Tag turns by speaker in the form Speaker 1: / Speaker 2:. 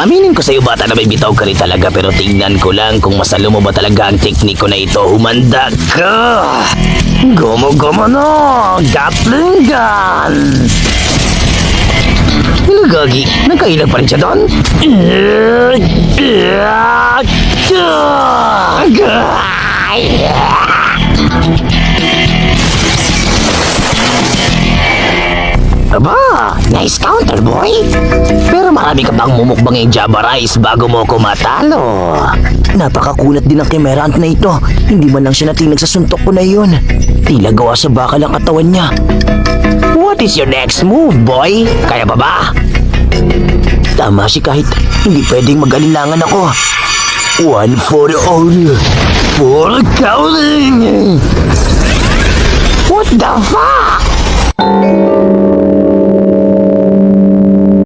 Speaker 1: Aminin ko sa'yo bata na may bitaw ka rin talaga, pero tingnan ko lang kung masalo mo ba talaga ang tekniko na ito. Humanda ka! Gomo-gomo no! Gatling gun! Gagi, nagkailag pa rin siya doon? Aba, nice counter, boy. Pero marami ka bang mumukbang yung Java Rice bago mo ko matalo? Napakakulat din ang kemerant na ito. Hindi man lang siya natinag sa suntok ko na yun. Tila gawa sa bakal ang katawan niya. What is your next move, boy? Kaya pa ba? Tama si kahit hindi pwedeng mag-alinlangan ako. One for all. For counting. What the fuck?